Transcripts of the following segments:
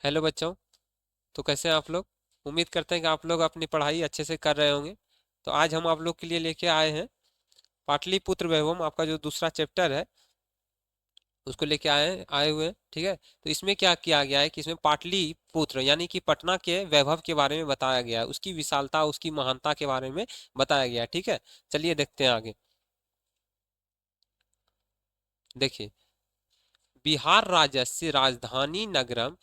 Hello बच्चों। तो कैसे हैं आप लोग? उम्मीद करते हैं कि आप लोग अपनी पढ़ाई अच्छे से कर रहे होंगे। तो आज हम आप लोग के लिए लेके आए हैं पाटलिपुत्र वैभव, आपका जो दूसरा चैप्टर है उसको लेके आए हुए हैं। ठीक है, तो इसमें क्या किया गया है कि इसमें पाटलिपुत्र यानी कि पटना के वैभव के बारे में बताया गया है, उसकी विशालता, उसकी महानता के बारे में बताया गया है। ठीक है, चलिए देखते हैं आगे। देखिए, बिहार राज्यस्य राजधानी नगरम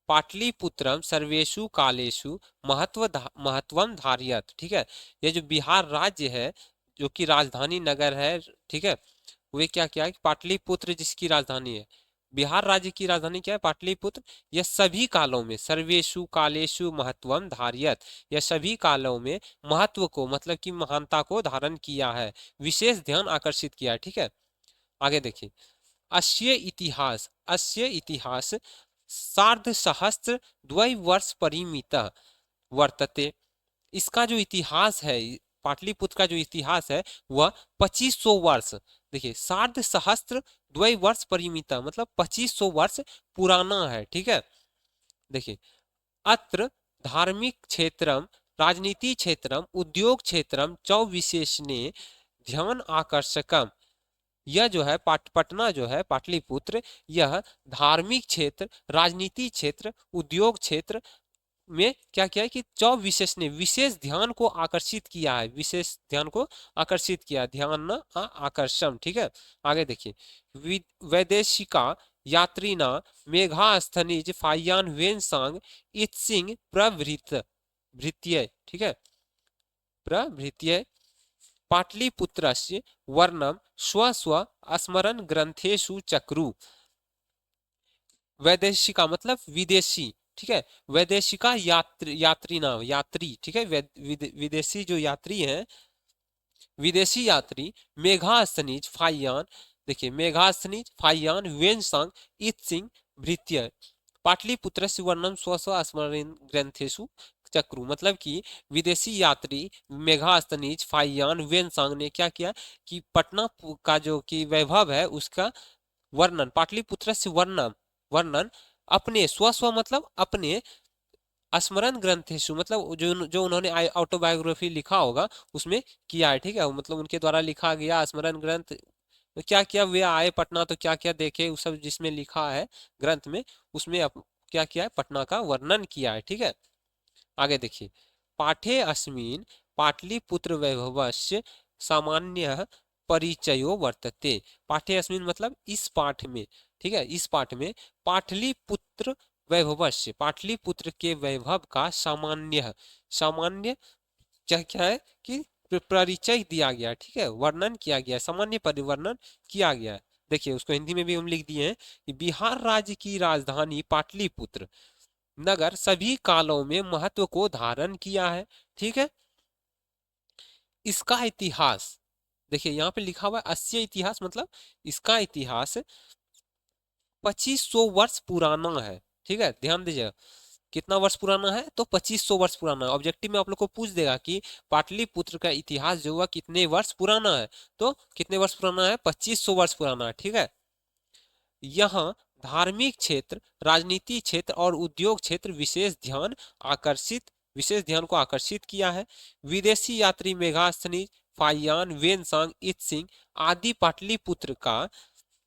पाटलिपुत्रम सर्वेषु कालेषु महत्वम धारयत। ठीक है, ये जो बिहार राज्य है, जो कि राजधानी नगर है, ठीक है, वे क्या किया है कि पाटलिपुत्र जिसकी राजधानी है, बिहार राज्य की राजधानी क्या है? पाटलिपुत्र। यह सभी कालों में सर्वेषु कालेषु महत्वम धारयत, यह सभी कालों में महत्व को मतलब कि महानता को धारण किया है, विशेष ध्यान आकर्षित किया है। ठीक है, आगे देखिए। अस्य इतिहास सार्धसहस्र द्वैवर्ष परिमित वर्तते। इसका जो इतिहास है, पाटलिपुत्र का जो इतिहास है वह 2500 वर्ष, देखिए, सार्ध सहस्त्र द्वैवर्ष परिमिता मतलब 2500 वर्ष पुराना है। ठीक है, देखिए, अत्र धार्मिक क्षेत्रम, राजनीति क्षेत्रम, उद्योग क्षेत्रम च विशेषणे ध्यान आकर्षकम। यह जो है पटना जो है पाटलिपुत्र, यह धार्मिक क्षेत्र, राजनीति क्षेत्र, उद्योग क्षेत्र में क्या किया है कि चौ विशेष ने विशेष ध्यान को आकर्षित किया है, विशेष ध्यान को आकर्षित किया, ध्यान न आकर्षम। ठीक है, आगे देखिए। वैदेशिका यात्रीना मेघास्थनिज फायान वेनसांग इत्सिंग प्रभृत्य। ठीक है, प्रभृत्य पाटलिपुत्रस्य वर्णम स्व स्व स्मरण ग्रंथेषु चक्रु। वैदेशिका मतलब विदेशी। ठीक है, वैदेशिका यात्री नाम यात्री। ठीक है, विदेशी जो यात्री हैं, विदेशी यात्री मेघास्थनीज फाइयान, देखिए, मेघास्थनीज फाइयान वेनसांग इत्सिंग भृत्य पाटलिपुत्र वर्णम स्व स्व स्मरण ग्रंथेशु चक्रु। मतलब कि विदेशी यात्री मेघास्थनीज फाइयान वेनसांग ने क्या किया कि पटना का जो कि वैभव है उसका वर्णन, पाटलिपुत्र से वर्णन वर्णन अपने स्व स्व मतलब अपने स्मरण ग्रंथेषु मतलब जो जो उन्होंने ऑटोबायोग्राफी लिखा होगा उसमें किया है। ठीक है, मतलब उनके द्वारा लिखा गया स्मरण ग्रंथ। तो क्या किया, वे आए पटना तो क्या क्या देखे, उस सब जिसमें लिखा है ग्रंथ में, उसमें क्या किया है, पटना का वर्णन किया है। ठीक है, आगे देखिए। पाठे अस्मिन पाटलिपुत्र वैभवस्य सामान्य परिचयो वर्तते। पाठे अस्मिन मतलब इस पाठ में। ठीक है, इस पाठ में पाटलिपुत्र वैभवस्य, पाटलिपुत्र के वैभव का सामान्य, सामान्य क्या क्या है कि परिचय दिया गया। ठीक है, वर्णन किया गया, सामान्य परिवर्णन किया गया। देखिए, उसको हिंदी में भी हम लिख दिए हैं कि बिहार राज्य की राजधानी पाटलिपुत्र नगर सभी कालों में महत्व को धारण किया है। ठीक है, इसका इतिहास, देखिए यहाँ पे लिखा हुआ है अस्य इतिहास मतलब इसका इतिहास 2500 वर्ष पुराना है। ठीक है, ध्यान दीजिएगा, कितना वर्ष पुराना है? तो 2500 वर्ष पुराना है। ऑब्जेक्टिव में आप लोग को पूछ देगा कि पाटलिपुत्र का इतिहास जो हुआ कितने वर्ष पुराना है, तो कितने वर्ष पुराना है? 2500 वर्ष पुराना है। ठीक है, यहाँ धार्मिक क्षेत्र, राजनीति क्षेत्र और उद्योग क्षेत्र विशेष ध्यान को आकर्षित किया है। विदेशी यात्री मेघास्थनी फाइयान वेनसांग इत्सिंग आदि पाटलिपुत्र का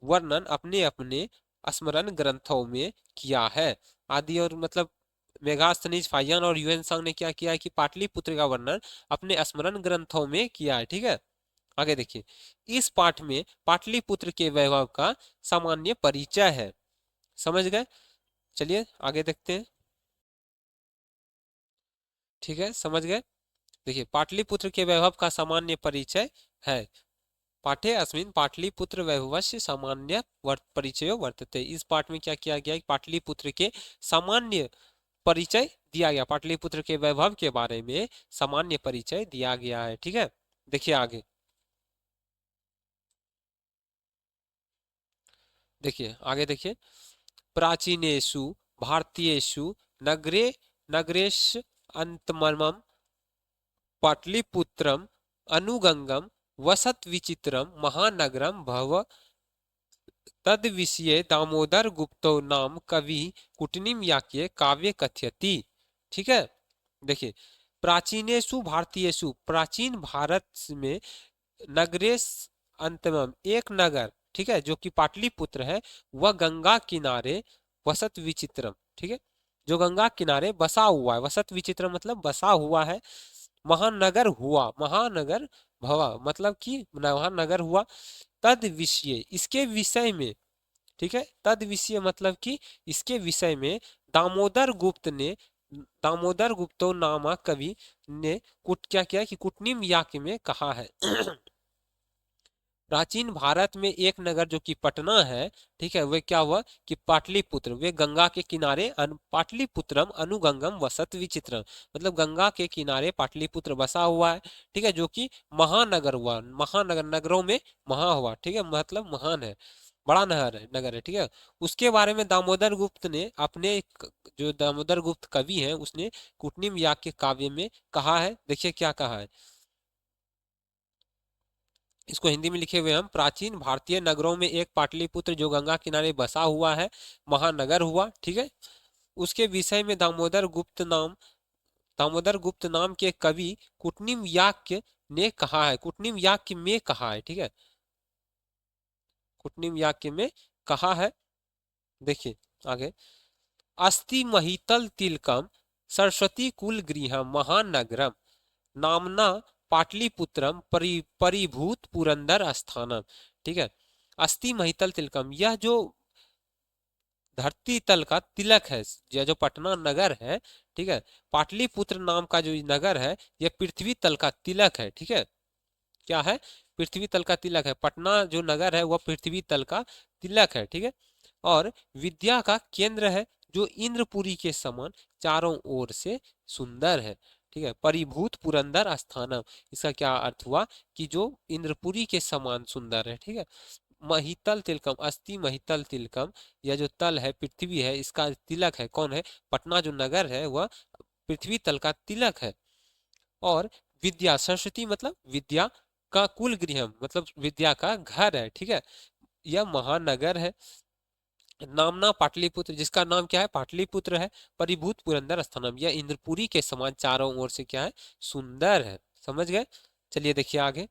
वर्णन अपने अपने स्मरण ग्रंथों में किया है। आदि और मतलब मेघास्थनीज फाइयान और यूएनसांग ने क्या किया है कि पाटलिपुत्र का वर्णन अपने स्मरण ग्रंथों में किया है। ठीक है, आगे देखिए। इस पाठ में पाटलिपुत्र के वैभव का सामान्य परिचय है। समझ गए? चलिए आगे देखते हैं। ठीक है, समझ गए? देखिए, पाटलिपुत्र के वैभव का सामान्य परिचय है। पाठे अस्मिन पाटलिपुत्र वैभवस्य सामान्य परिचयो वर्तते। इस पाठ में क्या किया गया? पाटलिपुत्र के सामान्य परिचय दिया गया, पाटलिपुत्र के वैभव के बारे में सामान्य परिचय दिया गया है। ठीक है, देखिए आगे। देखिए आगे देखिए। प्राचीनेषु भारतीयेषु नगरे नगरेश अंतमर्मम पाटलिपुत्रम अनुगंगम वसत विचित्रम महानगरम भव तद विषये दामोदर गुप्तो नाम कवि कुटनीम याके काव्य कथयति। ठीक है, देखिए, प्राचीनेषु भारतीयेषु, प्राचीन भारत में, नगरेश अंतमम, एक नगर, ठीक है, जो कि पाटलिपुत्र है, वह गंगा किनारे वसत विचित्रम, ठीक है, जो गंगा किनारे बसा हुआ है, वसत विचित्रम मतलब बसा हुआ है, महानगर हुआ, महानगर भवा मतलब कि महानगर हुआ, तद विषय, इसके विषय में, ठीक है, तद विषय मतलब कि इसके विषय में, दामोदर गुप्त ने, दामोदर गुप्तो नामा कवि ने कुट क्या किया कि कुटनीम याक में कहा है। प्राचीन भारत में एक नगर जो कि पटना है, ठीक है, वे क्या हुआ कि पाटलिपुत्र, वे गंगा के किनारे, पाटलिपुत्रम अनुगंगम वसत विचित्रम, मतलब गंगा के किनारे पाटलिपुत्र बसा हुआ है, ठीक है, जो कि महानगर हुआ, महानगर, नगरों में महा हुआ, ठीक है, मतलब महान है, बड़ा नहर है, नगर है, ठीक है। उसके बारे में दामोदर गुप्त ने अपने जो दामोदर गुप्त कवि है, उसने कुटनीम याक के काव्य में कहा है, देखिए क्या कहा है, इसको हिंदी में लिखे हुए हम, प्राचीन भारतीय नगरों में एक पाटलिपुत्र जो गंगा किनारे बसा हुआ है, महानगर हुआ, ठीक है, उसके विषय में दामोदर गुप्त नाम के कवि कुटनीम याक्य ने कहा है, कुटनीम याक्य में कहा है, ठीक है, कुटनीम याक्य में कहा है। देखिए आगे, अस्ति महितल तिलकम सरस्वती कुल गृह महानगरम नामना पाटलिपुत्रम परिभूत पुरंदर स्थानम, ठीक है, अस्ति महितल तिलकम, यह जो धरती तल का तिलक है, यह जो पटना नगर है, ठीक है, पाटलिपुत्र नाम का जो नगर है, यह पृथ्वी तल का तिलक है, ठीक है, क्या है, पृथ्वी तल का तिलक है, पटना जो नगर है वह पृथ्वी तल का तिलक है, ठीक है, और विद्या का केंद्र है, जो इंद्रपुरी के समान चारों ओर से सुंदर है, ठीक है, परिभूत पुरंदर स्थानम, इसका क्या अर्थ हुआ कि जो इंद्रपुरी के समान सुंदर है, ठीक है, महितल तिलकम, अस्ति महितल तिलकम, यह जो तल है, पृथ्वी है, इसका तिलक है, कौन है, पटना जो नगर है वह पृथ्वी तल का तिलक है, और विद्या, सरस्वती मतलब विद्या का कुल गृह मतलब विद्या का घर है, ठीक है, यह महानगर है, नामना पाटलिपुत्र, जिसका नाम क्या है, पाटलिपुत्र है, परिभूत पुरंदर स्थानम, यह इंद्रपुरी के समान चारों ओर से क्या है, सुंदर है, समझ गए। चलिए देखिए आगे,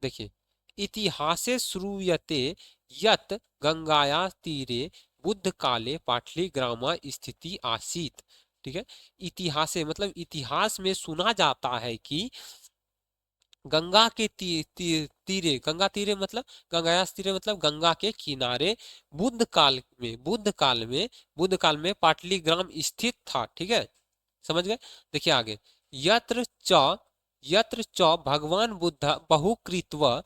देखिए, इतिहासे श्रूयते यत गंगाया तीरे बुद्ध काले पाटली ग्रामा स्थिति आसीत, ठीक है, इतिहासे मतलब इतिहास में सुना जाता है कि गंगा के तीरे, गंगा तीरे मतलब गंगायास तीरे मतलब गंगा के किनारे, बुद्ध काल में पाटली ग्राम स्थित था, ठीक है, समझ गए। देखिए आगे, यत्र च यत्र च भगवान बुद्ध बहुकृत्व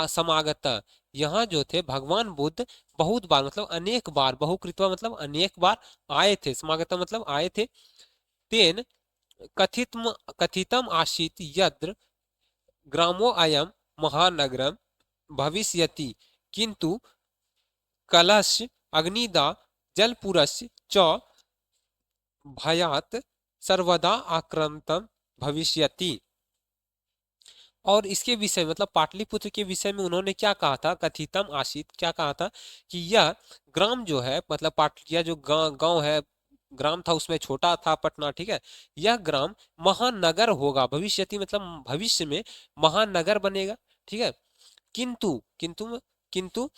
समागत, यहाँ जो थे भगवान बुद्ध बहुत बार मतलब अनेक बार, बहुकृत्व मतलब अनेक बार आए थे, समागत मतलब आए थे, तेन कथितम आसीत यद्र ग्रामो अयम महानगरम भविष्यति, किंतु कलश अग्निदा जलपुरस्य च भयात सर्वदा आक्रांतम भविष्यति। और इसके विषय मतलब पाटलिपुत्र के विषय में उन्होंने क्या कहा था, कथितम आशित, क्या कहा था कि यह ग्राम जो है मतलब पाटलिया जो गांव है, ग्राम था उसमें छोटा था पटना, ठीक है, यह ग्राम महानगर होगा, भविष्यति मतलब भविष्य में महानगर बनेगा, ठीक है, किंतु किंतु किंतु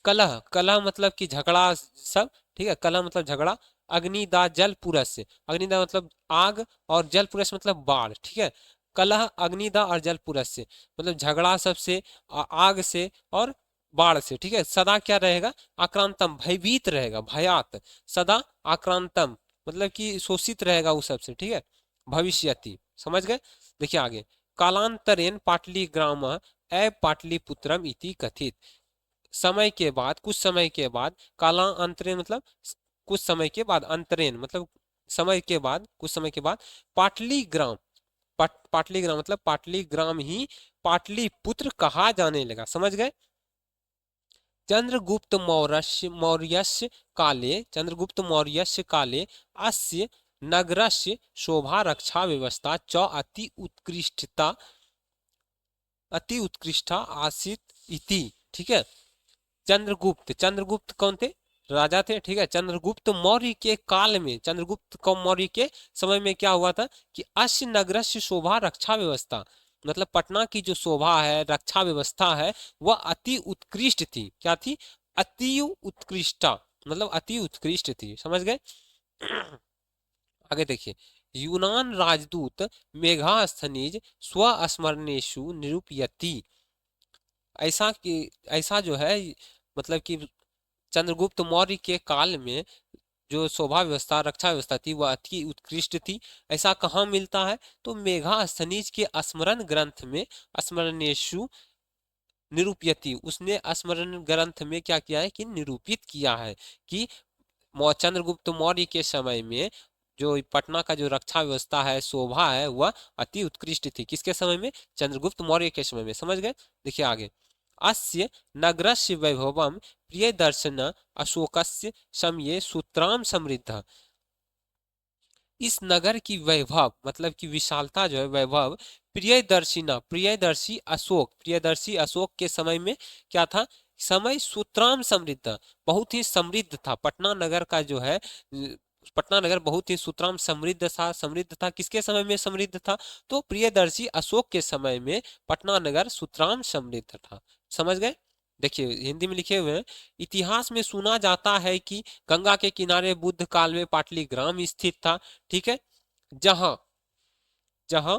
कलह, कलह मतलब कि झगड़ा सब, ठीक है, कलह मतलब झगड़ा, अग्निदा जल पुरस, अग्निदा मतलब आग, और जल पुरस मतलब बाढ़, ठीक है, कलह अग्निदा और जल पुरस से मतलब झगड़ा सबसे, आग से और बाढ़ से, ठीक है, सदा क्या रहेगा, आक्रांतम भयभीत रहेगा, भयात, सदा आक्रांतम मतलब कि शोषित रहेगा उस सबसे, ठीक है, भविष्यति, समझ गए। देखिए आगे, कालांतरेण पाटली ग्राम ए पाटलिपुत्रम इति कथित, समय के बाद, कुछ समय के बाद, कालांतरेण मतलब कुछ समय के बाद, अंतरेण मतलब समय के बाद, कुछ समय के बाद, पाटली ग्राम, पाटली ग्राम मतलब पाटली ग्राम ही पाटलिपुत्र कहा जाने लगा, समझ गए। चंद्रगुप्त मौर्यस्य काले, चंद्रगुप्त मौर्यस्य काले अस्य नगरस्य शोभा रक्षा व्यवस्था च अति उत्कृष्टा आसीत इति, ठीक है। चंद्रगुप्त, चंद्रगुप्त कौन थे? राजा थे, ठीक है। चंद्रगुप्त मौर्य के काल में, चंद्रगुप्त को मौर्य के समय में क्या हुआ था कि अश्य नगरस्य शोभा रक्षा व्यवस्था, मतलब पटना की जो शोभा है, रक्षा व्यवस्था है, वह अति उत्कृष्ट थी। क्या थी? अति उत्कृष्टा, मतलब अति उत्कृष्ट थी, समझ गए। आगे देखिए, यूनान राजदूत मेघास्थनीज स्वस्मरणेषु निरूपयति। ऐसा कि ऐसा जो है, मतलब कि चंद्रगुप्त मौर्य के काल में जो शोभा व्यवस्था, रक्षा व्यवस्था थी, वह अति उत्कृष्ट थी। ऐसा कहाँ मिलता है? तो मेघास्थनीज के स्मरण ग्रंथ में, स्मरणेषु निरूपयति, उसने स्मरण ग्रंथ में क्या किया है कि निरूपित किया है कि चंद्रगुप्त मौर्य के समय में जो पटना का जो रक्षा व्यवस्था है, शोभा है, वह अति उत्कृष्ट थी। किसके समय में? चंद्रगुप्त मौर्य के समय में, समझ गए। देखिए आगे, अस्य नगरस्य वैभवम प्रिय दर्शन अशोकस्य समये सूत्राम समृद्ध। इस नगर की वैभव, मतलब की विशालता जो है, वैभव प्रियदर्शिना, प्रियदर्शी अशोक, प्रियदर्शी अशोक के समय में क्या था? समय सूत्राम समृद्ध, बहुत ही समृद्ध था। पटना नगर का जो है, पटना नगर बहुत ही सूत्राम समृद्ध था। समृद्ध था किसके समय में समृद्ध था? तो प्रियदर्शी अशोक के समय में पटना नगर सूत्राम समृद्ध था, समझ गए। देखिए हिंदी में लिखे हुए हैं, इतिहास में सुना जाता है कि गंगा के किनारे बुद्ध काल में पाटलीग्राम स्थित था, ठीक है, जहां जहां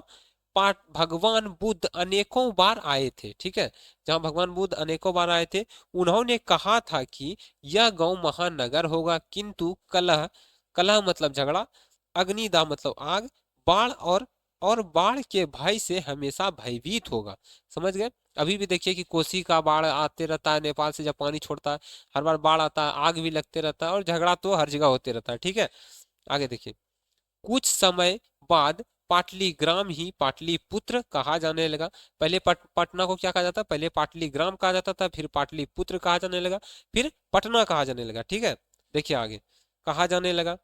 पाट भगवान बुद्ध अनेकों बार आए थे, ठीक है, जहां भगवान बुद्ध अनेकों बार आए थे। उन्होंने कहा था कि यह गांव महानगर होगा, किंतु कलह, कलह मतलब झगड़ा, अग्निदा मतलब आग, बाढ़ और बाढ़ के भय से हमेशा भयभीत होगा, समझ गए। अभी भी देखिए कि कोसी का बाढ़ आते रहता है, नेपाल से जब पानी छोड़ता है, हर बार बाढ़ आता है, आग भी लगते रहता है, और झगड़ा तो हर जगह होते रहता है, ठीक है। आगे देखिए, कुछ समय बाद पाटलीग्राम ही पाटलिपुत्र कहा जाने लगा। पहले पटना को क्या कहा जाता? पहले पाटलीग्राम कहा जाता था, फिर पाटलिपुत्र कहा जाने लगा, फिर पटना कहा जाने लगा, ठीक है। देखिए आगे, कहा जाने लगा,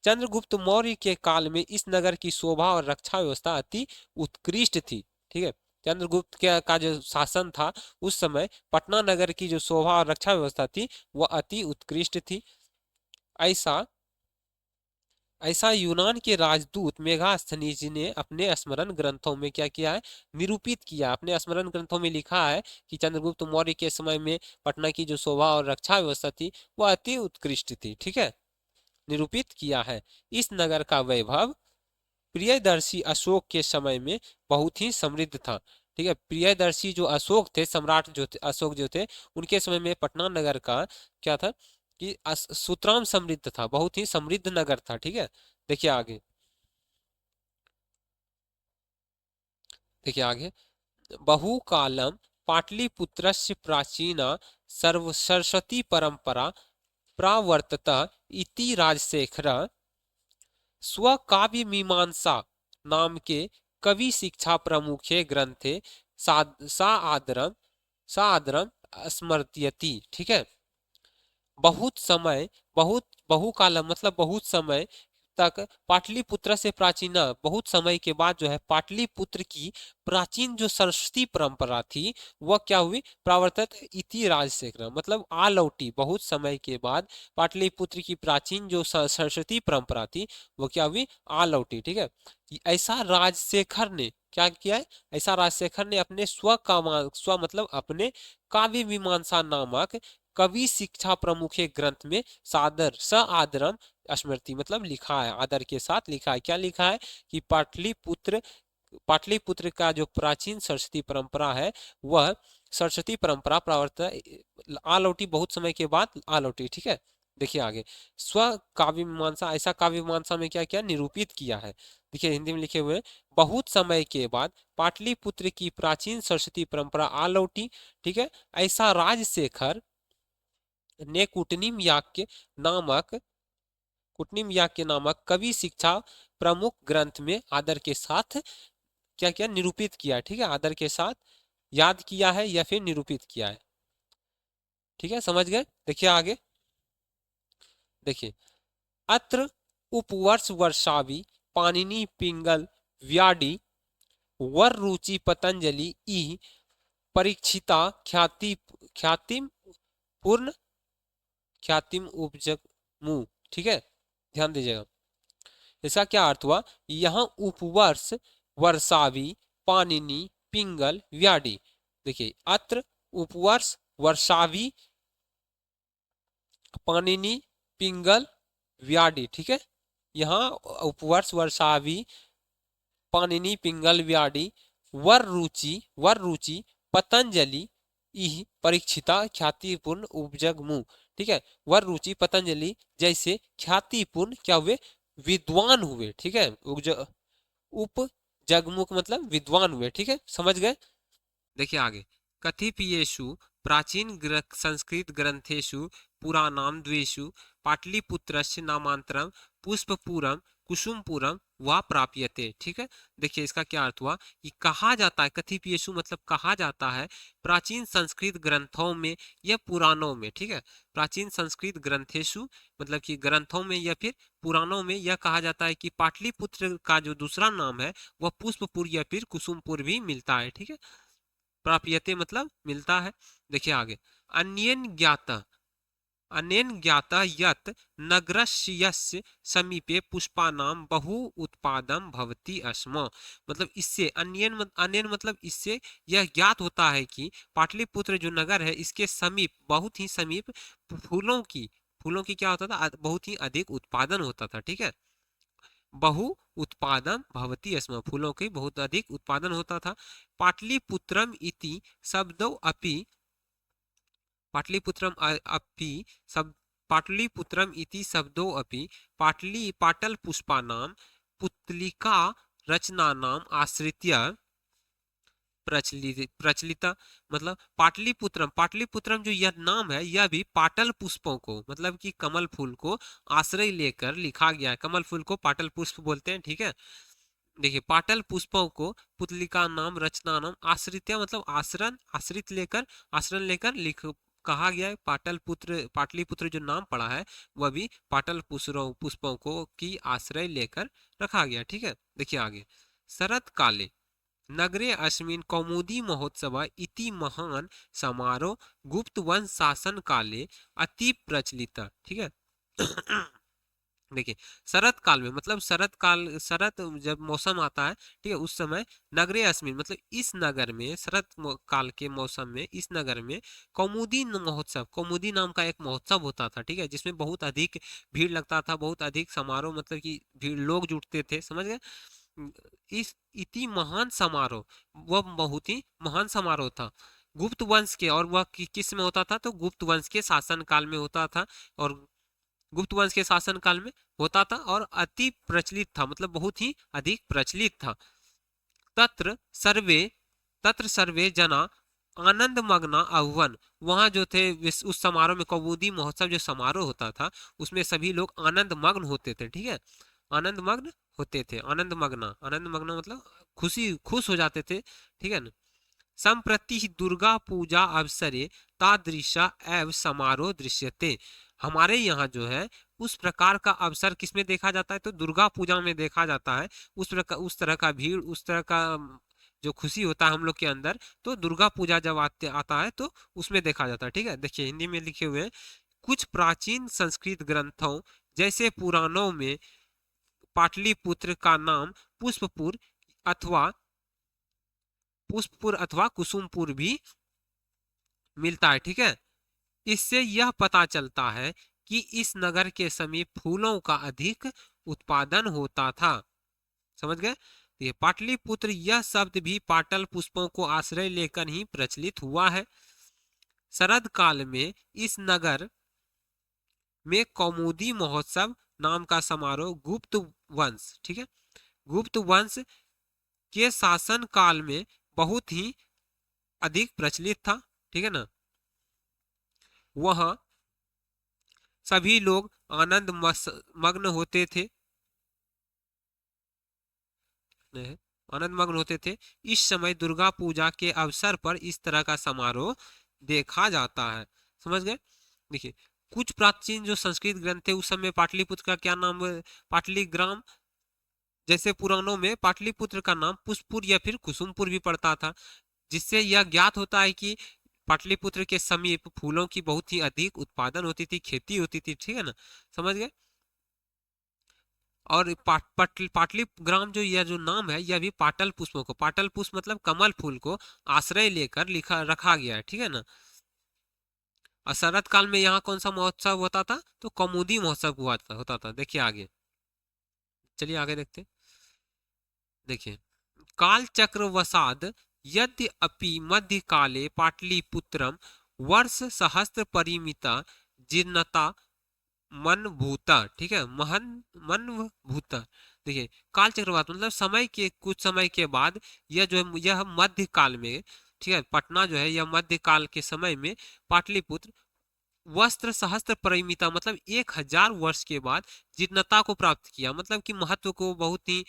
चंद्रगुप्त मौर्य के काल में इस नगर की शोभा और रक्षा व्यवस्था अति उत्कृष्ट थी, ठीक है। चंद्रगुप्त का जो शासन था उस समय, पटना नगर की जो शोभा और रक्षा व्यवस्था थी वह अति उत्कृष्ट थी। ऐसा ऐसा यूनान के राजदूत मेगास्थनीज ने अपने स्मरण ग्रंथों में क्या किया है? निरूपित किया। अपने स्मरण ग्रंथों में लिखा है कि चंद्रगुप्त मौर्य के समय में पटना की जो शोभा और रक्षा व्यवस्था थी वह अति उत्कृष्ट थी, ठीक है, निरूपित किया है। इस नगर का वैभव प्रियदर्शी अशोक के समय में बहुत ही समृद्ध था, ठीक है। प्रियदर्शी जो अशोक थे, सम्राट जो थे, अशोक जो थे, उनके समय में पटना नगर का क्या था कि सुतराम समृद्ध था, बहुत ही समृद्ध नगर था, ठीक है। देखिए आगे, देखिए आगे, बहुकालम पाटलिपुत्रस्य प्राचीना सर्व सरस्वती परंपरा प्रावर्तत इति राजशेखर स्वकाव्य मीमांसा नाम के कवि शिक्षा प्रमुखे ग्रंथे सा आदरम स्मृत्यति, ठीक है। बहुत समय, बहुत बहुकाल मतलब बहुत समय तक पाटलिपुत्र से प्राचीन, बहुत समय के बाद जो है पाटलिपुत्र की प्राचीन जो सरस्वती परंपरा थी वह क्या हुई? प्रावर्तत इति राजशेखर, मतलब आ लौटी। बहुत समय के बाद पाटलिपुत्र की प्राचीन जो सरस्वती परंपरा थी वो क्या हुई? आ लौटी, ठीक है। ऐसा राजशेखर ने क्या किया है? ऐसा राजशेखर ने अपने स्व मतलब अपने काव्य मीमांसा नामक कवि शिक्षा प्रमुखे ग्रंथ में सादर स आदरम स्मृति मतलब लिखा है, आदर के साथ लिखा है। क्या लिखा है? कि पाटलिपुत्र का जो प्राचीन सरस्वती परंपरा है वह सरस्वती परंपरा प्रावर्त आ लौटी, बहुत समय के बाद आ लौटी, ठीक है। देखिए आगे, स्व काव्य मीमांसा, ऐसा काव्य मीमांसा में क्या किया? निरूपित किया है। देखिए हिंदी में लिखे हुए, बहुत समय के बाद पाटलिपुत्र की प्राचीन सरस्वती परंपरा आ लौटी, ठीक है। ऐसा राजशेखर ने कुटनिम याज्ञ नामक कवि शिक्षा प्रमुख ग्रंथ में आदर के साथ क्या किया? निरूपित किया, ठीक है। आदर के साथ याद किया है या फिर निरूपित किया है, ठीक है, समझ गए। देखिए आगे, देखिए, अत्र उपवर्ष वर्षावी पाणिनि पिंगल व्याडी वर रुचि पतंजलि ई परीक्षिता ख्यातिम पूर्ण ख्यातिम उपजग मुंह, ठीक है, ध्यान दीजिएगा। इसका क्या अर्थ हुआ, यहाँ उपवर्ष वर्षावी पाणिनि पिंगल व्याडी। देखिए अत्र उपवर्ष वर्षावी पाणिनि पिंगल व्याडी, ठीक है, यहाँ उपवर्ष वर्षावी पाणिनि पिंगल व्याडी वर रुचि पतंजलि इह परीक्षिता ख्यातिपूर्ण उपजग मुंह, ठीक है, वर रुचि पतंजलि जैसे ख्यातिपूर्ण क्या हुए, विद्वान हुए, ठीक है, उप जगमुख मतलब विद्वान हुए, ठीक है, समझ गए। देखिए आगे, कतिपयेषु प्राचीन संस्कृत ग्रंथेषु पुराणाम द्वेषु पाटलिपुत्रस्य नामांतरम पुष्पपुरम कुसुमपुरम वा प्राप्यते, ठीक है। देखिए इसका क्या अर्थ हुआ, कि कहा जाता है, कतिपयेषु मतलब कहा जाता है, प्राचीन संस्कृत ग्रंथों में या पुराणों में, ठीक है, प्राचीन संस्कृत ग्रंथेषु मतलब कि ग्रंथों में या फिर पुराणों में यह कहा जाता है कि पाटलिपुत्र का जो दूसरा नाम है वह पुष्पपुर या फिर कुसुमपुर भी मिलता है, ठीक है, प्राप्यते मतलब मिलता है। देखिए आगे, अनेन ज्ञाता यत् नगरस्य समीपे पुष्पानां बहु उत्पादम भवति स्म, मतलब इससे अनेन मतलब इससे यह ज्ञात होता है कि पाटलिपुत्र जो नगर है इसके समीप, बहुत ही समीप फूलों की क्या होता था, बहुत ही अधिक उत्पादन होता था, ठीक है, बहु उत्पादन भवति स्म, फूलों की बहुत अधिक उत्पादन होता था। पाटलिपुत्रम इति शब्दो अपि पाटलिपुत्रम अपि सब पाटलिपुत्रम इति शब्दो अपि पाटल पुष्पानां पुतलिका रचनानां आश्रित्य प्रचलित, मतलब पाटलिपुत्रम जो यह नाम है यह भी पाटल पुष्पों को मतलब कि कमल फूल को आश्रय लेकर लिखा गया है, कमल फूल को पाटल पुष्प बोलते हैं, ठीक है। देखिए पाटल पुष्पों को पुतलिका नाम रचना नाम आश्रित मतलब आश्रय लेकर लिख कहा गया है। पाटलिपुत्र जो नाम पड़ा है वह भी पाटल पुष्पों को की आश्रय लेकर रखा गया, ठीक है। देखिए आगे, शरत काले नगरे अस्मिन् कौमुदी महोत्सव इति महान समारोह गुप्त वंश शासन काले अति प्रचलित, ठीक है। देखिए शरत काल में मतलब शरत जब मौसम आता है, ठीक है, उस समय नगरे अस्मिन मतलब इस नगर में शरत काल के मौसम में इस नगर में कौमुदी महोत्सव, कौमुदी नाम का एक महोत्सव होता था, ठीक है, जिसमें बहुत अधिक भीड़ लगता था, बहुत अधिक समारोह मतलब कि भीड़ लोग जुटते थे, समझ गए। इस इति महान समारोह, वह बहुत ही महान समारोह था गुप्त वंश के, और वह किस में होता था, तो गुप्त वंश के शासन काल में होता था, और गुप्त वंश के शासन काल में होता था और अति प्रचलित था मतलब बहुत ही अधिक प्रचलित था। तत्र सर्वे जना आनंद मग्ना अभवन, वहां जो थे उस समारोह में, कौमुदी महोत्सव जो समारोह होता था उसमें सभी लोग आनंद मग्न होते थे, ठीक है, आनंद मग्न होते थे, आनंद मग्न मतलब खुश हो जाते थे, ठीक है ना। संप्रति दुर्गा पूजा अवसरे तादृशा एव समारोह दृश्यते, हमारे यहाँ जो है उस प्रकार का अवसर किसमें देखा जाता है, तो दुर्गा पूजा में देखा जाता है, उस तरह का भीड़, उस तरह का जो खुशी होता है हम लोग के अंदर, तो दुर्गा पूजा जब आता है तो उसमें देखा जाता है, ठीक है। देखिए हिंदी में लिखे हुए कुछ प्राचीन संस्कृत ग्रंथों जैसे पुराणों में पाटलिपुत्र का नाम पुष्पपुर अथवा कुसुमपुर भी मिलता है, ठीक है। इससे यह पता चलता है कि इस नगर के समीप फूलों का अधिक उत्पादन होता था, समझ गए। ये पाटलिपुत्र यह शब्द भी पाटल पुष्पों को आश्रय लेकर ही प्रचलित हुआ है। शरद काल में इस नगर में कौमुदी महोत्सव नाम का समारोह गुप्त वंश, ठीक है, गुप्त वंश के शासन काल में बहुत ही अधिक प्रचलित था, ठीक है ना। वह सभी लोग आनंद मग्न होते थे, इस समय दुर्गा पूजा के अवसर पर इस तरह का समारोह देखा जाता है, समझ गए। देखिए कुछ प्राचीन जो संस्कृत ग्रंथ थे उस समय पाटलिपुत्र का क्या नाम, पाटलिग्राम, जैसे पुराणों में पाटलिपुत्र का नाम पुष्पपुर या फिर कुसुमपुर भी पड़ता था। जिससे यह ज्ञात होता है कि पाटलिपुत्र के समीप फूलों की बहुत ही अधिक उत्पादन होती थी, खेती होती थी, ठीक है ना, समझ गए। और पाटलिग्राम जो यह जो नाम है यह भी पाटल पुष्पों को, पाटल पुष्प मतलब कमल फूल को आश्रय लेकर लिखा रखा गया है, ठीक है ना। और शरद काल में यहाँ कौन सा महोत्सव होता था, तो कौमुदी महोत्सव हुआ था, होता था। देखिए आगे, चलिए आगे देखते हैं। देखिए, काल चक्रवसाद यद्यपि मध्यकाले पाटलिपुत्रम वर्ष सहस्त्र परिमिता जीर्णता मन भूता, ठीक है, महन मन भूता। देखिए, काल चक्रवात मतलब समय के कुछ समय के बाद यह जो है यह मध्य काल में, ठीक है, पटना जो है यह मध्य काल के समय में पाटलिपुत्र वस्त्र सहस्त्र परिमिता मतलब 1000 वर्ष के बाद जीर्णता को प्राप्त किया, मतलब कि महत्व को बहुत ही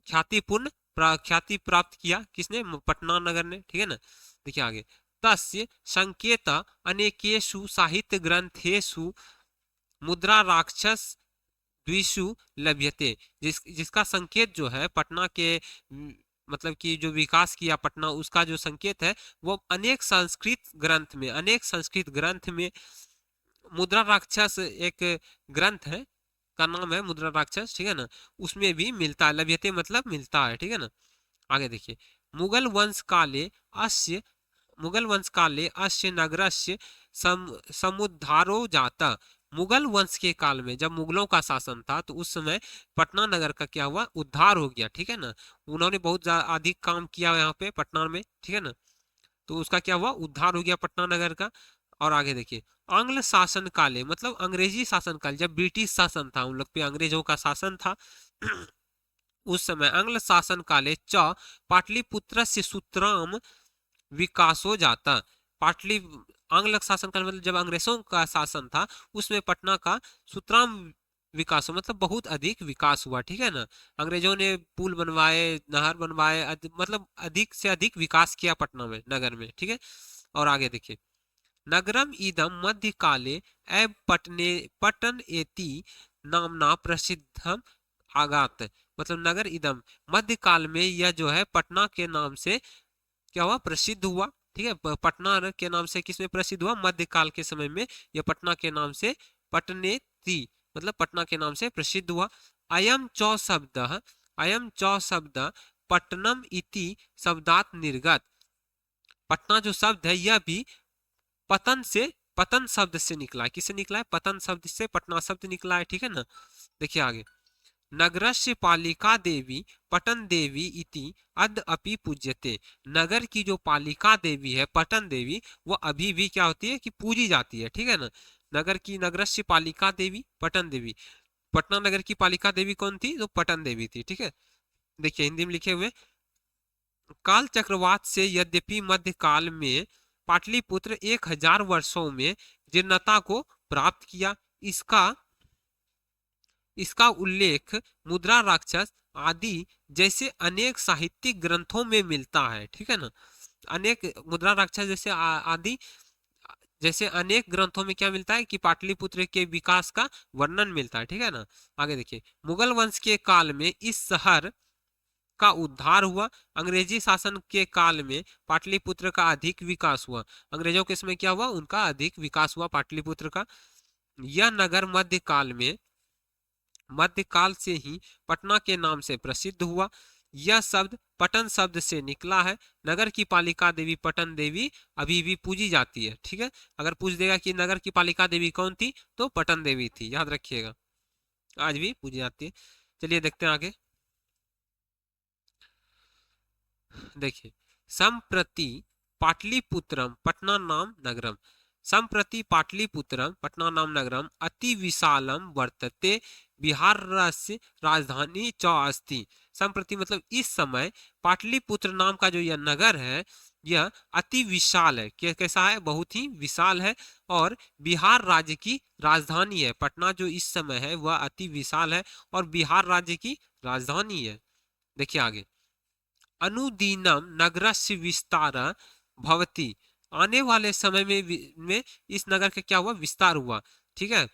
ख्यातिपूर्ण ख्याति प्राप्त किया, किसने, पटना नगर ने, ठीक है ना। देखिए आगे, तस्य संकेत अनेकेषु साहित्य ग्रंथेषु मुद्रा राक्षस द्विषु लभ्यते, जिसका संकेत जो है पटना के मतलब कि जो विकास किया पटना उसका जो संकेत है वो अनेक संस्कृत ग्रंथ में मुद्रा राक्षस एक ग्रंथ है का नाम है मुद्रा राक्षस, ठीक है ना, उसमें भी मिलता है, लभ्यते मतलब मिलता है, ठीक है ना। आगे देखिए, मुगल वंश काले अस्य मुगल वंश काले अस्य नगरस्य समुद्धारो जाता। मुगल वंश के काल में जब मुगलों का शासन था तो उस समय पटना नगर का क्या हुआ, उद्धार हो गया, ठीक है ना। उन्होंने बहुत अधिक काम किया यहाँ पे पटना में, ठीक है ना, तो उसका क्या हुआ, उद्धार हो गया पटना नगर का। और आगे देखिए, आंग्ल शासन काले मतलब अंग्रेजी शासन काल, जब ब्रिटिश शासन था उन लोग पे अंग्रेजों का शासन था उस समय आंग्ल शासन काले च पाटलिपुत्र से सूत्राम विकासो जाता। पाटली आंग्ल शासन काल मतलब जब अंग्रेजों का शासन था उसमें पटना का सुतराम विकास मतलब बहुत अधिक विकास हुआ, ठीक है ना। अंग्रेजों ने पुल बनवाए, नहर बनवाए, मतलब अधिक से अधिक विकास किया पटना में, नगर में, ठीक है। और आगे देखिए, नगरम इदम मध्य काले एव पटने पटन एति नामना प्रसिद्धम आगात, मतलब नगर इदम मध्य काल में यह जो है पटना के नाम से क्या हुआ, प्रसिद्ध हुआ, ठीक है। पटना के नाम से किसमें प्रसिद्ध हुआ, मध्यकाल के समय में यह पटना के नाम से पटने थी मतलब पटना के नाम से प्रसिद्ध हुआ। अयम चौ शब्द पटनम इति शब्दात निर्गत, पटना जो शब्द है यह भी पतन से, पतन शब्द से निकला है, किससे निकला है, पतन शब्द से पटना शब्द निकला है, ठीक है ना। देखिए आगे, नगरस्य पालिका देवी पटन देवी इति अद्य अपि पूज्यते, नगर की जो पालिका देवी है पटन देवी वो अभी भी क्या होती है कि पूजी जाती है, ठीक है ना। नगर की नगरस्य पालिका देवी पटन देवी, पटना नगर की पालिका देवी कौन थी, तो पटन देवी थी, ठीक है। देखिए हिंदी में लिखे हुए, काल चक्रवात से यद्यपि मध्यकाल में पाटलिपुत्र 1000 वर्षों में जीर्णता को प्राप्त किया, इसका इसका उल्लेख मुद्रा राक्षस आदि जैसे अनेक साहित्यिक ग्रंथों में मिलता है, ठीक है ना। अनेक मुद्रा राक्षस जैसे आदि जैसे अनेक ग्रंथों में क्या मिलता है कि पाटलिपुत्र के विकास का वर्णन मिलता है, ठीक है ना। आगे देखिए, मुगल वंश के काल में इस शहर का उद्धार हुआ, अंग्रेजी शासन के काल में पाटलिपुत्र का अधिक विकास हुआ, अंग्रेजों के समय क्या हुआ, उनका अधिक विकास हुआ पाटलिपुत्र का। यह नगर मध्यकाल से ही पटना के नाम से प्रसिद्ध हुआ, यह शब्द पटन शब्द से निकला है, नगर की पालिका देवी पटन देवी अभी भी पूजी जाती है, ठीक है। अगर पूछ देगा कि नगर की पालिका देवी कौन थी तो पटन देवी थी, याद रखिएगा, आज भी पूजी जाती है। चलिए देखते हैं आगे, देखिए, संप्रति पाटलिपुत्रम पटना नाम नगरम, संप्रति पाटलिपुत्रम पटना नाम नगरम अति विशालम वर्तते, बिहार राजधानी च अस्ति। संप्रति मतलब इस समय पाटलिपुत्र नाम का जो यह नगर है यह अति विशाल है, कैसा है, बहुत ही विशाल है, और बिहार राज्य की राजधानी है। पटना जो इस समय है वह अति विशाल है और बिहार राज्य की राजधानी है। देखिए आगे, अनुदीनम नगरस्य विस्तार भवति, आने वाले समय में इस नगर का क्या हुआ, विस्तार हुआ, ठीक है।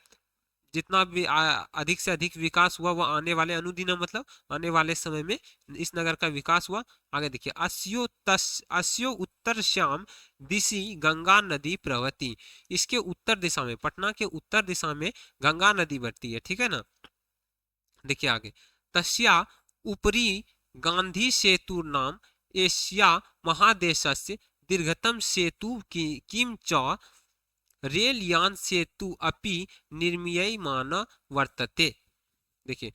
जितना भी अधिक से अधिक विकास हुआ वह आने वाले अनुदिनम मतलब आने वाले समय में इस नगर का विकास हुआ। आगे देखिए, अस्यो उत्तर श्याम दिशि गंगा नदी प्रवती। इसके उत्तर दिशा में, पटना के उत्तर दिशा में गंगा नदी बहती है, ठीक है ना। देखिए आगे, तस्या उपरी गांधी सेतु नाम एशिया महादेशस्य दीर्घतम सेतु की किम च रेल यान सेतु अपि निर्मीयमान वर्तते। देखिए,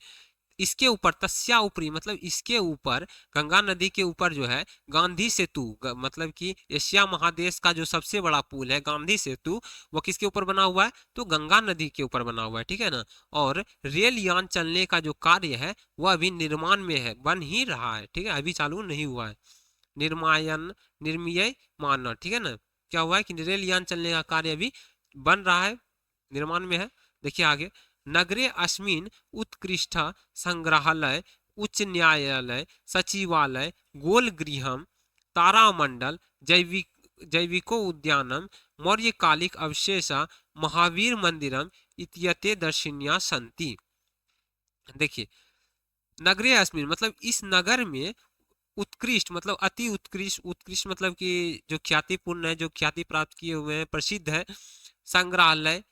इसके ऊपर, तस्या ऊपरी मतलब इसके ऊपर, गंगा नदी के ऊपर जो है गांधी सेतु, मतलब कि एशिया महादेश का जो सबसे बड़ा पुल है गांधी सेतु, वो किसके ऊपर बना हुआ है, तो गंगा नदी के ऊपर बना हुआ है, ठीक है ना। और रेल यान चलने का जो कार्य है वह अभी निर्माण में है, बन ही रहा है, ठीक है, अभी चालू नहीं हुआ है। निर्मायन निर्मीय मानना, ठीक है ना। क्या हुआ है कि रेल यान चलने का कार्य अभी बन रहा है, निर्माण में है। देखिए आगे, नगरे अस्मिन उत्कृष्ट संग्रहालय उच्च न्यायालय सचिवालय गोलगृहम तारामंडल जैविको उद्यानम मौर्यकालिक अवशेषा महावीर मंदिरम इत्यते दर्शनीया सन्ति। देखिए, नगरे अस्मिन मतलब इस नगर में उत्कृष्ट मतलब अति उत्कृष्ट, उत्कृष्ट मतलब कि जो ख्यातिपूर्ण है, जो ख्याति प्राप्त किए हुए हैं, प्रसिद्ध है, संग्रहालय,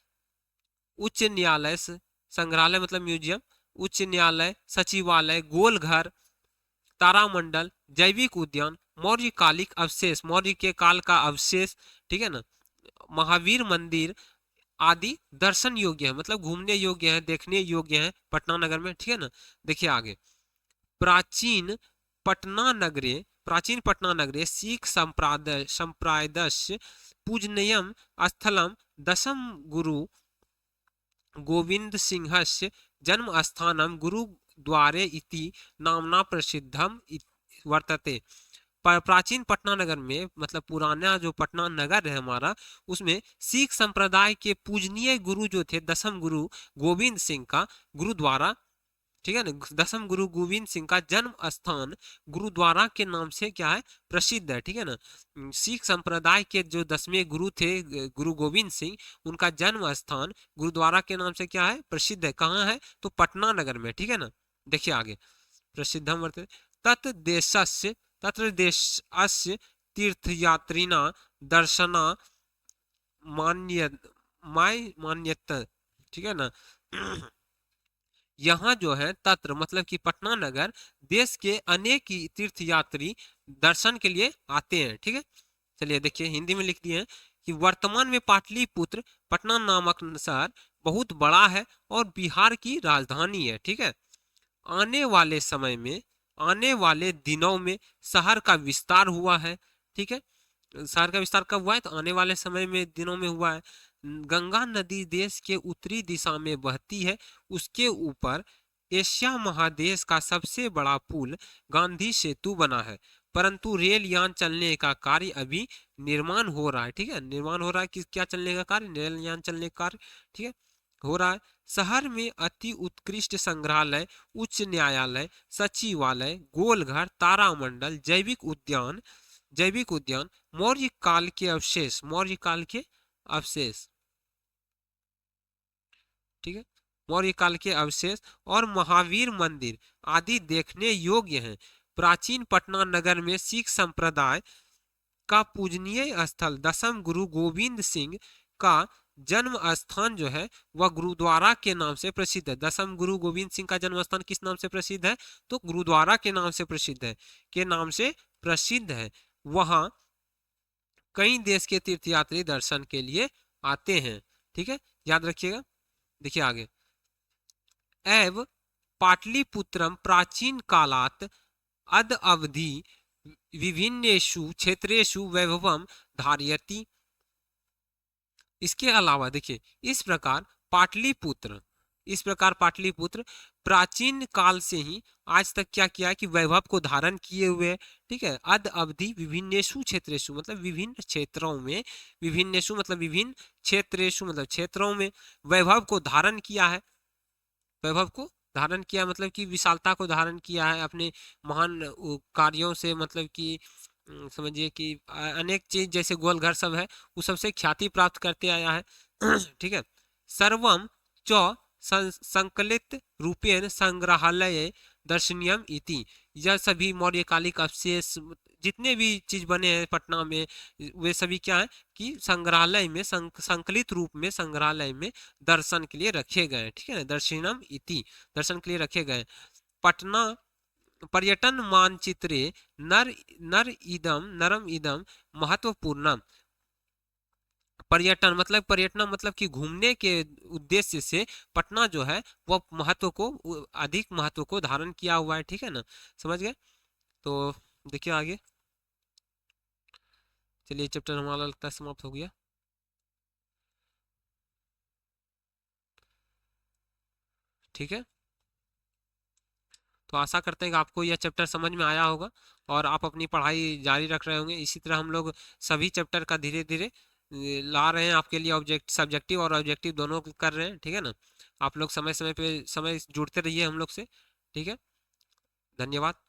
उच्च न्यायालय, संग्रहालय मतलब म्यूजियम, उच्च न्यायालय, सचिवालय, गोलघर, तारामंडल, जैविक उद्यान, मौर्य कालिक अवशेष, मौर्य के काल का अवशेष, ठीक है ना, महावीर मंदिर आदि दर्शन योग्य है, मतलब घूमने योग्य है, देखने योग्य है पटना नगर में, ठीक है ना। देखिए आगे, प्राचीन पटना नगरे, प्राचीन पटना नगरे सिख संप्रायदस्य पूजनीयम स्थलम दशम गुरु गोविंद सिंहस्य जन्म स्थानम गुरुद्वारे इति नामना प्रसिद्धम वर्तते। प्राचीन पटना नगर में मतलब पुराना जो पटना नगर है हमारा, उसमें सिख संप्रदाय के पूजनीय गुरु जो थे दसम गुरु गोविंद सिंह का गुरुद्वारा, ठीक है ना, दसम गुरु गोविंद सिंह का जन्म स्थान गुरुद्वारा के नाम से क्या है, प्रसिद्ध है, ठीक है ना। सिख संप्रदाय के जो 10वें गुरु थे गुरु गोविंद सिंह, उनका जन्म स्थान गुरुद्वारा के नाम से क्या है, प्रसिद्ध है। कहाँ है, तो पटना नगर में, ठीक है ना। देखिए आगे, प्रसिद्धम वर्तते तत् देशस्य तत्र देशस्य तीर्थयात्रिणा दर्शना मान्य मान्यत, ठीक है ना। यहाँ जो है तत्र मतलब कि पटना नगर देश के अनेक तीर्थयात्री दर्शन के लिए आते हैं, ठीक है। चलिए देखिए, हिंदी में लिख दिए हैं कि वर्तमान में पाटलिपुत्र पटना नामक शहर बहुत बड़ा है और बिहार की राजधानी है, ठीक है। आने वाले समय में, आने वाले दिनों में शहर का विस्तार हुआ है, ठीक है। शहर का विस्तार कब हुआ है, तो आने वाले समय में दिनों में हुआ है। गंगा नदी देश के उत्तरी दिशा में बहती है, उसके ऊपर एशिया महादेश का सबसे बड़ा पुल गांधी सेतु बना है, परंतु रेल यान चलने का कार्य अभी निर्माण हो रहा है, ठीक है। निर्माण हो रहा है कि क्या चलने का कार्य, रेल यान चलने का कार्य, ठीक है, हो रहा है। शहर में अति उत्कृष्ट संग्रहालय, उच्च न्यायालय, सचिवालय, गोलघर, तारामंडल, जैविक उद्यान, मौर्य काल के अवशेष, मौर्य काल के अवशेष, ठीक है, मौर्य काल के अवशेष और महावीर मंदिर आदि देखने योग्य हैं। प्राचीन पटना नगर में सिख संप्रदाय का पूजनीय स्थल दसम गुरु गोविंद सिंह का जन्म स्थान जो है वह गुरुद्वारा के नाम से प्रसिद्ध है। दसम गुरु गोविंद सिंह का जन्म स्थान किस नाम से प्रसिद्ध है, तो गुरुद्वारा के नाम से प्रसिद्ध है, के नाम से प्रसिद्ध है। वहां कई देश के तीर्थयात्री दर्शन के लिए आते हैं, ठीक है, याद रखिएगा। देखिए आगे, एव पाटलिपुत्रम प्राचीन कालात अद अवधि विभिन्नेषु क्षेत्रेषु वैभवम धारयति। इसके अलावा देखिए, इस प्रकार पाटलिपुत्र प्राचीन काल से ही आज तक क्या किया है कि वैभव को धारण किए हुए, ठीक है। अद अवधि विभिन्नेषु क्षेत्रेषु मतलब विभिन्न क्षेत्रों में, विभिन्नेषु मतलब विभिन्न क्षेत्रेषु मतलब क्षेत्रों में वैभव को धारण किया है, वैभव को धारण किया मतलब कि विशालता को धारण किया है अपने महान कार्यों से, मतलब कि समझिए कि अनेक चीज जैसे गोलघर सब है, उस सबसे ख्याति प्राप्त करते आया है, ठीक है। सर्वम च संकलित रूपेण संग्रहालय दर्शनीयम इति। यह सभी मौर्यकालिक अवशेष जितने भी चीज बने हैं पटना में, वे सभी क्या है कि संग्रहालय में संकलित रूप में संग्रहालय में दर्शन के लिए रखे गए, ठीक है ना, दर्शनम इति, दर्शन के लिए रखे गए। पटना पर्यटन मानचित्रे नरम इदम महत्वपूर्ण। पर्यटन मतलब कि घूमने के उद्देश्य से पटना जो है वह अधिक महत्व को धारण किया हुआ है, ठीक है ना, समझ गए। तो देखिए आगे, चलिए चैप्टर हमारा लगता है समाप्त हो गया। ठीक है, तो आशा करते हैं कि आपको यह चैप्टर समझ में आया होगा और आप अपनी पढ़ाई जारी रख रहे होंगे। इसी तरह हम लोग सभी चैप्टर का धीरे धीरे ला रहे हैं आपके लिए, सब्जेक्टिव और ऑब्जेक्टिव दोनों कर रहे हैं, ठीक है ना। आप लोग समय समय पे जुड़ते रहिए हम लोग से, ठीक है। धन्यवाद।